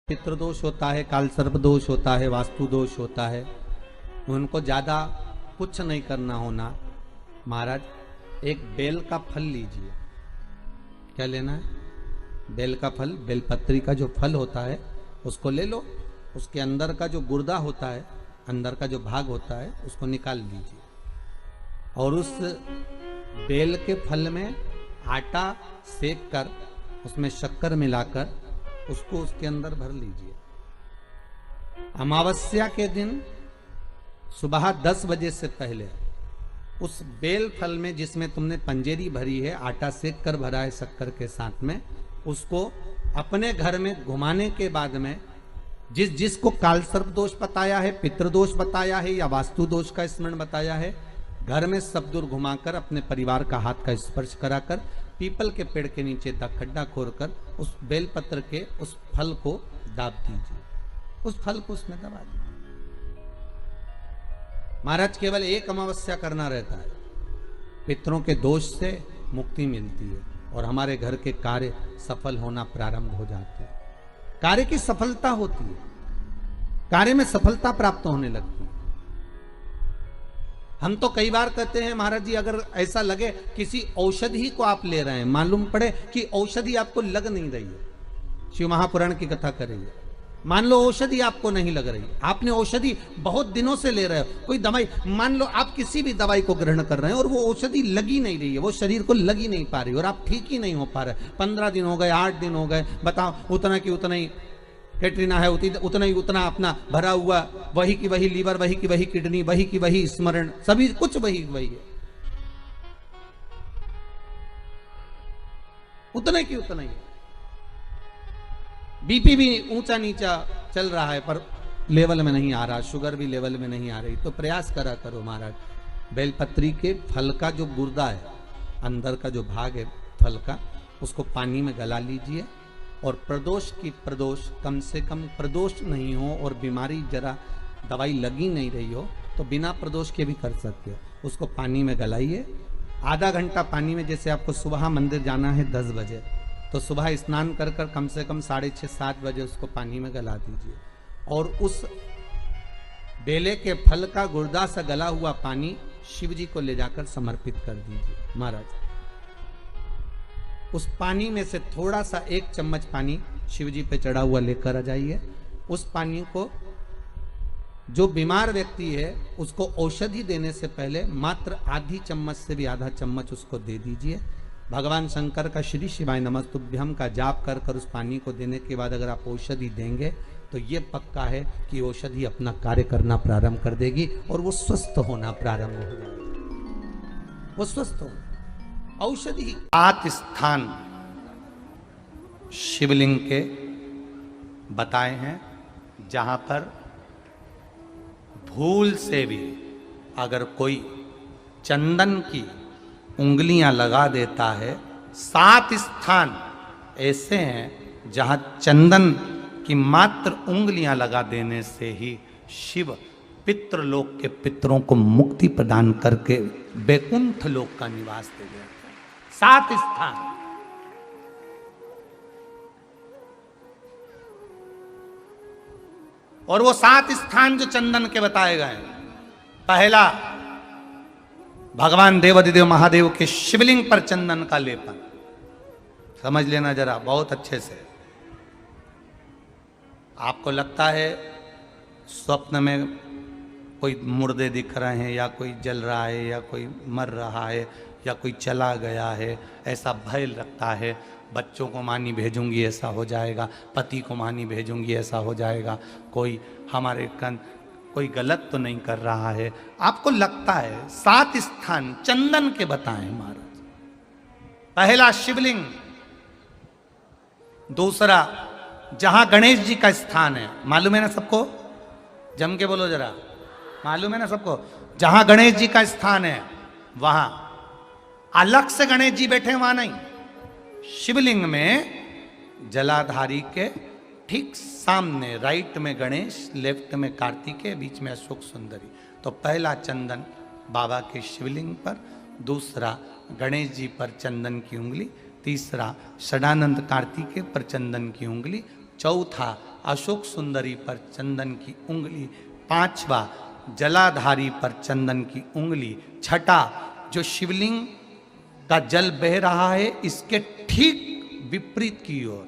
पितृदोष होता है, काल सर्प दोष होता है, वास्तु दोष होता है। उनको ज्यादा कुछ नहीं करना होना। महाराज एक बेल का फल लीजिए। क्या लेना है? बेल का फल, बेलपत्री का जो फल होता है उसको ले लो। उसके अंदर का जो गुर्दा होता है, अंदर का जो भाग होता है, उसको निकाल लीजिए और उस बेल के फल में आटा सेक कर उसमें शक्कर मिलाकर उसको उसके अंदर भर लीजिए। अमावस्या के दिन सुबह 10 बजे से पहले उस बेल फल में जिसमें तुमने पंजेरी भरी है, आटा सेक कर भरा है शक्कर के साथ में, उसको अपने घर में घुमाने के बाद में जिसको काल सर्प दोष बताया है, पितृदोष बताया है या वास्तु दोष का स्मरण बताया है, घर में सब दूर घुमाकर अपने परिवार का हाथ का स्पर्श कराकर पीपल के पेड़ के नीचे तक खड्डा खोदकर उस बेलपत्र के उस फल को दाब दीजिए। उस फल को उसमें दबा दीजिए। महाराज केवल एक अमावस्या करना रहता है, पितरों के दोष से मुक्ति मिलती है और हमारे घर के कार्य सफल होना प्रारंभ हो जाते हैं। कार्य की सफलता होती है, कार्य में सफलता प्राप्त होने लगती है। हम तो कई बार कहते हैं महाराज जी, अगर ऐसा लगे किसी औषधि को आप ले रहे हैं, मालूम पड़े कि औषधि आपको लग नहीं रही है, शिव महापुराण की कथा कर रही है, मान लो औषधि आपको नहीं लग रही, आपने औषधि बहुत दिनों से ले रहे हो, कोई दवाई, मान लो आप किसी भी दवाई को ग्रहण कर रहे हैं और वो औषधि लगी नहीं रही है, वो शरीर को लगी नहीं पा रही और आप ठीक ही नहीं हो पा रहे, 15 दिन हो गए, 8 दिन हो गए, बताओ, उतना की उतना ही कैटरीना है, उतना ही उतना अपना भरा हुआ, वही की वही लीवर, वही की वही किडनी, वही की वही स्मरण, सभी कुछ वही वही है, उतने की उतना ही। बीपी भी ऊंचा नीचा चल रहा है पर लेवल में नहीं आ रहा, शुगर भी लेवल में नहीं आ रही, तो प्रयास करा करो महाराज, बेलपत्री के फल का जो गुर्दा है, अंदर का जो भाग है फल का, उसको पानी में गला लीजिए और प्रदोष कम से कम प्रदोष नहीं हो और बीमारी जरा दवाई लगी नहीं रही हो तो बिना प्रदोष के भी कर सकते हो। उसको पानी में गलाइए, आधा घंटा पानी में, जैसे आपको सुबह मंदिर जाना है 10 बजे, तो सुबह स्नान कर कर कम से कम 6:30-7 बजे उसको पानी में गला दीजिए और उस बेले के फल का गुर्दा सा गला हुआ पानी शिव जी को ले जाकर समर्पित कर दीजिए। महाराज उस पानी में से थोड़ा सा 1 चम्मच पानी शिव जी पे चढ़ा हुआ लेकर आ जाइए। उस पानी को जो बीमार व्यक्ति है उसको औषधि देने से पहले मात्र आधी चम्मच से भी आधा चम्मच उसको दे दीजिए। भगवान शंकर का श्री शिवाय नमस्तुभ्यम का जाप कर कर उस पानी को देने के बाद अगर आप औषधि देंगे तो ये पक्का है कि औषधि अपना कार्य करना प्रारंभ कर देगी और वो स्वस्थ होना प्रारंभ हो जाएगा। वो स्वस्थ हो औषधि। 7 स्थान शिवलिंग के बताए हैं जहां पर भूल से भी अगर कोई चंदन की उंगलियां लगा देता है, 7 स्थान ऐसे हैं जहां चंदन की मात्र उंगलियां लगा देने से ही शिव पितृलोक के पितरों को मुक्ति प्रदान करके वैकुंठ लोक का निवास दे देते हैं। 7 स्थान। और वो 7 स्थान जो चंदन के बताए गए, पहला भगवान देवाधिदेव महादेव के शिवलिंग पर चंदन का लेपन। समझ लेना जरा बहुत अच्छे से। आपको लगता है स्वप्न में कोई मुर्दे दिख रहे हैं या कोई जल रहा है या कोई मर रहा है या कोई चला गया है, ऐसा भय लगता है, बच्चों को मानी भेजूंगी ऐसा हो जाएगा, पति को मानी भेजूंगी ऐसा हो जाएगा, कोई हमारे कोई गलत तो नहीं कर रहा है, आपको लगता है। 7 स्थान चंदन के बताएं महाराज। पहला शिवलिंग, दूसरा जहां गणेश जी का स्थान है, मालूम है ना सबको, जम के बोलो जरा, मालूम है ना सबको, जहां गणेश जी का स्थान है वहां अलग से गणेश जी बैठे, वहां नहीं, शिवलिंग में जलाधारी के ठीक सामने, राइट में गणेश, लेफ्ट में कार्तिकेय, बीच में अशोक सुंदरी। तो पहला चंदन बाबा के शिवलिंग पर, दूसरा गणेश जी पर चंदन की उंगली, तीसरा षडानंद कार्तिकेय पर चंदन की उंगली, चौथा अशोक सुंदरी पर चंदन की उंगली, पांचवा जलाधारी पर चंदन की उंगली, छठा जो शिवलिंग का जल बह रहा है इसके ठीक विपरीत की ओर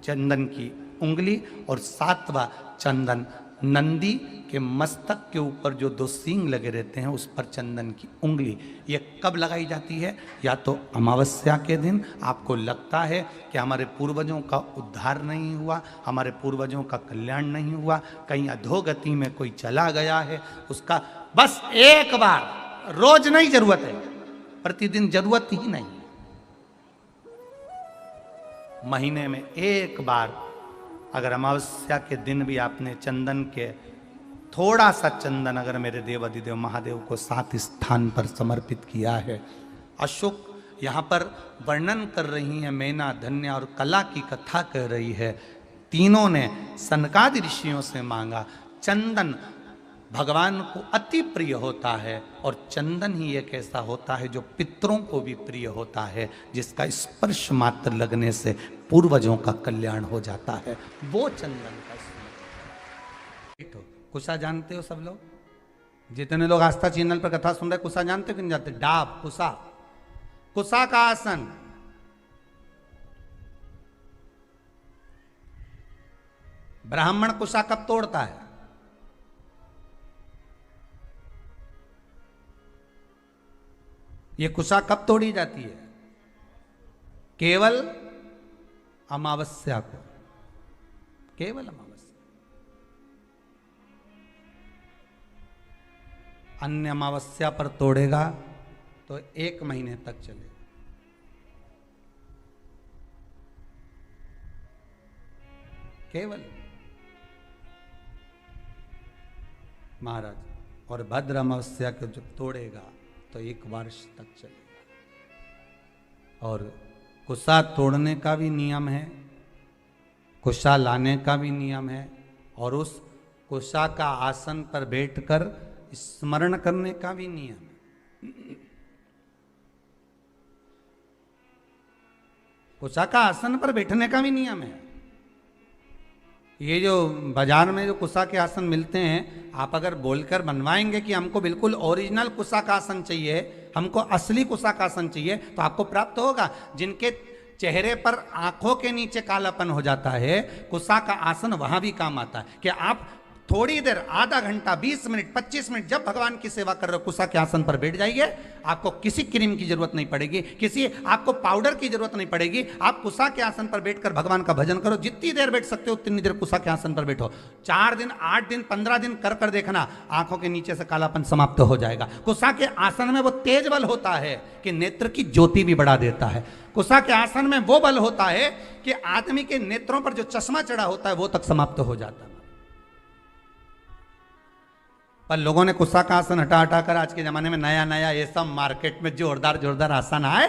चंदन की उंगली, और सातवां चंदन नंदी के मस्तक के ऊपर जो दो सींग लगे रहते हैं उस पर चंदन की उंगली। ये कब लगाई जाती है? या तो अमावस्या के दिन आपको लगता है कि हमारे पूर्वजों का उद्धार नहीं हुआ, हमारे पूर्वजों का कल्याण नहीं हुआ, कहीं अधोगति में कोई चला गया है, उसका बस एक बार, रोज नहीं जरूरत है, प्रतिदिन जरूरत ही नहीं, महीने में एक बार अगर अमावस्या के दिन भी आपने चंदन के थोड़ा सा चंदन अगर मेरे देव अधिदेव महादेव को 7 स्थान पर समर्पित किया है। अशोक यहाँ पर वर्णन कर रही है, मैना, धन्य और कला की कथा कह रही है। तीनों ने सनकादि ऋषियों से मांगा। चंदन भगवान को अति प्रिय होता है और चंदन ही एक ऐसा होता है जो पितरों को भी प्रिय होता है, जिसका स्पर्श मात्र लगने से पूर्वजों का कल्याण हो जाता है, वो चंदन का स्मरण। कुशा जानते हो सब लोग? जितने लोग आस्था चैनल पर कथा सुन रहे, कुशा जानते हो कि नहीं जानते? डाब, कुशा, कुशा का आसन। ब्राह्मण कुशा कब तोड़ता है? ये कुशा कब तोड़ी जाती है? केवल अमावस्या को, केवल अमावस्या। अन्य अमावस्या पर तोड़ेगा तो 1 महीने तक चलेगा। केवल महाराज, और भद्र अमावस्या को जब तोड़ेगा तो 1 वर्ष तक चलेगा। और कुशा तोड़ने का भी नियम है, कुशा लाने का भी नियम है, और उस कुशा का आसन पर बैठकर स्मरण करने का भी नियम है। कुशा का आसन पर बैठने का भी नियम है। ये जो बाजार में जो कुशा के आसन मिलते हैं, आप अगर बोलकर बनवाएंगे कि हमको बिल्कुल ओरिजिनल कुशा का आसन चाहिए, हमको असली कुशा का आसन चाहिए, तो आपको प्राप्त होगा। जिनके चेहरे पर आंखों के नीचे कालापन हो जाता है, कुशा का आसन वहां भी काम आता है। कि आप थोड़ी देर, आधा घंटा, 20 मिनट, 25 मिनट जब भगवान की सेवा कर रहे हो, कुशा के आसन पर बैठ जाइए। आपको किसी क्रीम की जरूरत नहीं पड़ेगी, किसी आपको पाउडर की जरूरत नहीं पड़ेगी। आप कुशा के आसन पर बैठकर भगवान का भजन करो। जितनी देर बैठ सकते हो उतनी देर कुशा के आसन पर बैठो। 4 दिन, 8 दिन, 15 दिन कर कर देखना, आंखों के नीचे से कालापन समाप्त हो जाएगा। कुशा के आसन में वो तेज बल होता है कि नेत्र की ज्योति भी बढ़ा देता है। कुशा के आसन में वो बल होता है कि आदमी के नेत्रों पर जो चश्मा चढ़ा होता है वो तक समाप्त हो जाता है। पर लोगों ने कुशा का आसन हटा हटा कर आज के जमाने में नया नया ये सब मार्केट में जोरदार जोरदार आसन आए,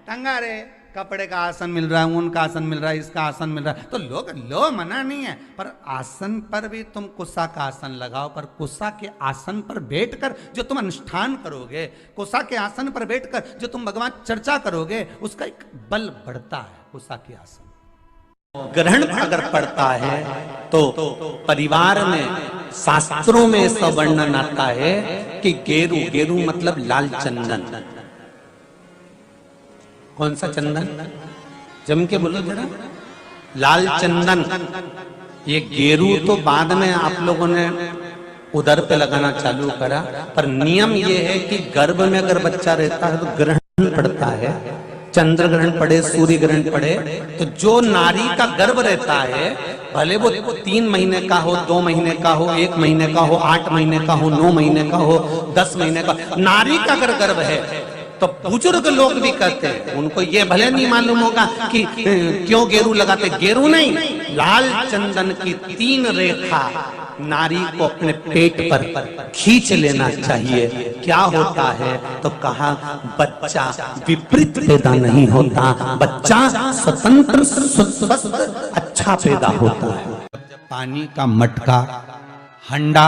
टंगा रे, कपड़े का आसन मिल रहा है, ऊन का आसन मिल रहा है, इसका आसन मिल रहा है, तो लोग लो, मना नहीं है, पर आसन पर भी तुम कुशा का आसन लगाओ। पर कुशा के आसन पर बैठकर जो तुम अनुष्ठान करोगे, कुशा के आसन पर बैठकर जो तुम भगवान चर्चा करोगे, उसका एक बल बढ़ता है। कुशा के आसन ग्रहण अगर पड़ता है तो परिवार में, शास्त्रों में ऐसा वर्णन आता है कि गेरू, गेरू मतलब लाल चंदन। कौन सा चंदन? जम के बोलो जरा। लाल चंदन। ये गेरू तो बाद में आप लोगों ने उदर पे लगाना चालू करा, पर नियम ये है कि गर्भ में अगर बच्चा रहता है तो ग्रहण पड़ता है। चंद्र ग्रहण पड़े, सूर्य ग्रहण पड़े, तो जो नारी का गर्भ रहता है, भले वो 3 महीने का हो, 2 महीने का हो, 1 महीने का हो, 8 महीने का हो, 9 महीने का हो, 10 महीने का, नारी का अगर गर्भ है तो बुजुर्ग लोग भी कहते हैं, उनको ये भले नहीं मालूम होगा कि क्यों गेरू लगाते। गेरू नहीं, लाल चंदन की 3 रेखा नारी को अपने पेट पर खींच लेना चाहिए। क्या होता है तो कहा, बच्चा विपरीत पैदा नहीं होता, बच्चा स्वतंत्र स्वस्थ अच्छा पैदा होता है। पानी का मटका, हंडा,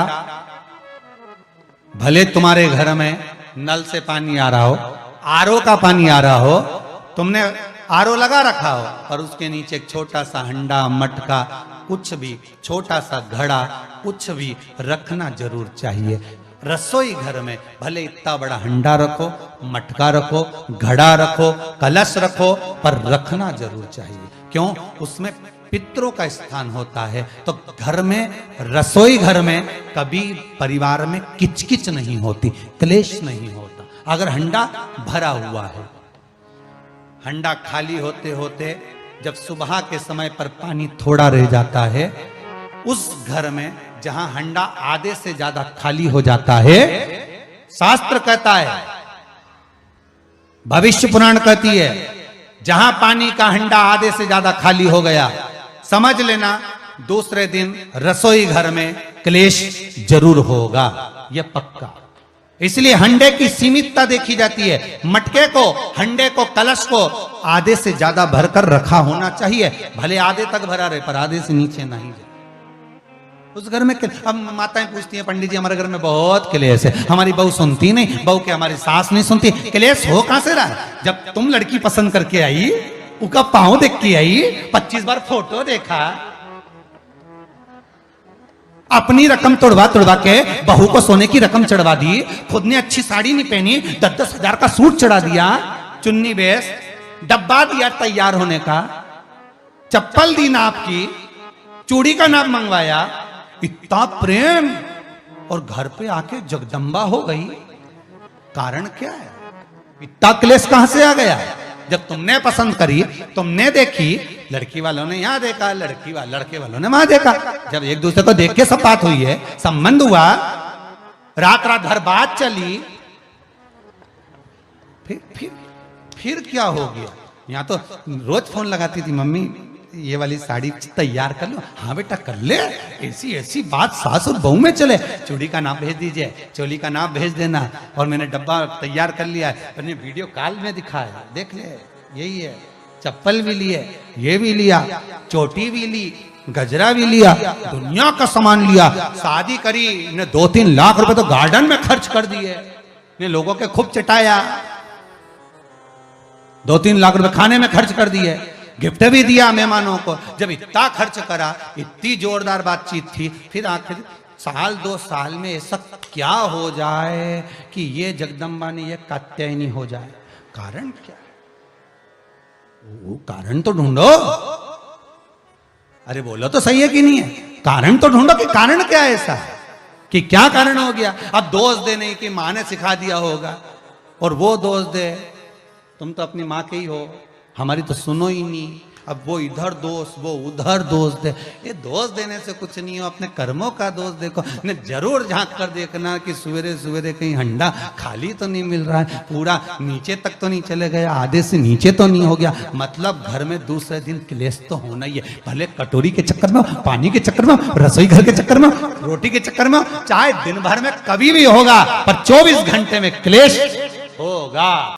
भले तुम्हारे घर में नल से पानी आ रहा हो, आरओ का पानी आ रहा हो, तुमने आरओ लगा रखा हो, और उसके नीचे एक छोटा सा हंडा, मटका, कुछ भी, छोटा सा घड़ा कुछ भी रखना जरूर चाहिए। रसोई घर में भले इतना बड़ा हंडा रखो, मटका रखो, घड़ा रखो, कलश रखो, पर रखना जरूर चाहिए। क्यों? उसमें पितरों का स्थान होता है। तो घर में, रसोई घर में कभी परिवार में किचकिच नहीं होती, क्लेश नहीं होता। अगर हंडा भरा हुआ है, हंडा खाली होते होते जब सुबह के समय पर पानी थोड़ा रह जाता है, उस घर में जहां हंडा आधे से ज्यादा खाली हो जाता है, शास्त्र कहता है, भविष्य पुराण कहती है, जहां पानी का हंडा आधे से ज्यादा खाली हो गया, समझ लेना दूसरे दिन रसोई घर में क्लेश जरूर होगा, यह पक्का। इसलिए हंडे की सीमितता देखी जाती है। मटके को, हंडे को, कलश को आधे से ज्यादा भरकर रखा होना चाहिए। भले आधे तक भरा रहे पर आधे से नीचे नहीं जाए। उस घर में अब माताएं पूछती हैं, पंडित जी हमारे घर में बहुत क्लेश है, हमारी बहू सुनती नहीं, बहू के हमारी सास नहीं सुनती। क्लेश हो कहां से रहा है? जब तुम लड़की पसंद करके आई, उसका पांव देख के आई, 25 बार फोटो देखा, अपनी रकम तोड़वा तोड़वा के बहू को सोने की रकम चढ़वा दी, खुद ने अच्छी साड़ी नहीं पहनी, 10-10 हजार का सूट चढ़ा दिया, चुन्नी बेस, डब्बा दिया तैयार होने का, चप्पल दी नाप की, चूड़ी का नाप मंगवाया, इतना प्रेम, और घर पे आके जगदम्बा हो गई। कारण क्या है? इतना क्लेश कहां से आ गया? जब तुमने पसंद करी, तुमने देखी, लड़की वालों ने यहां देखा, लड़के वालों ने वहां देखा, जब एक दूसरे को देख के सब बात हुई है, संबंध हुआ, रात रात भर बात चली, फिर क्या हो गया? यहां तो रोज फोन लगाती थी, मम्मी ये वाली साड़ी तैयार कर लो। हाँ बेटा कर ले, ऐसी बात सास और बहू में चले। चूड़ी का नाप भेज दीजिए, चोली का नाप भेज देना, और मैंने डब्बा तैयार कर लिया है, मैंने वीडियो कॉल में दिखाया, देख ले, यही है। चप्पल भी लिए, ये भी लिया, चोटी भी ली, गजरा भी लिया, दुनिया का सामान लिया, शादी करी ने 2-3 लाख रुपए तो गार्डन में खर्च कर दिए, ने लोगों के खूब चटाया, 2-3 लाख रुपए खाने में खर्च कर दिए, गिफ्ट भी दिया मेहमानों को। जब इतना खर्च करा, इतनी जोरदार बातचीत थी, फिर आखिर 1-2 साल में ऐसा क्या हो जाए कि ये जगदम्बा ने ये कात्यायनी हो जाए? कारण क्या है? वो कारण तो ढूंढो। अरे बोलो तो सही है कि नहीं है? कारण तो ढूंढो कि कारण क्या है ऐसा, कि क्या कारण हो गया? अब दोष दे नहीं कि माँ ने सिखा दिया होगा, और वो दोष दे, तुम तो अपनी माँ के ही हो, हमारी तो सुनो ही नहीं। अब वो इधर दोष, वो उधर दोष दे, ये दोष देने से कुछ नहीं हो, अपने कर्मों का दोष देखो। ने जरूर झांक कर देखना कि सवेरे सवेरे कहीं हंडा खाली तो नहीं मिल रहा है, पूरा नीचे तक तो नहीं चले गया, आधे से नीचे तो नहीं हो गया। मतलब घर में दूसरे दिन क्लेश तो होना ही है, भले कटोरी के चक्कर में, पानी के चक्कर में, रसोई घर के चक्कर में, रोटी के चक्कर में, चाहे दिन भर में कभी भी होगा, पर 24 घंटे में क्लेश होगा।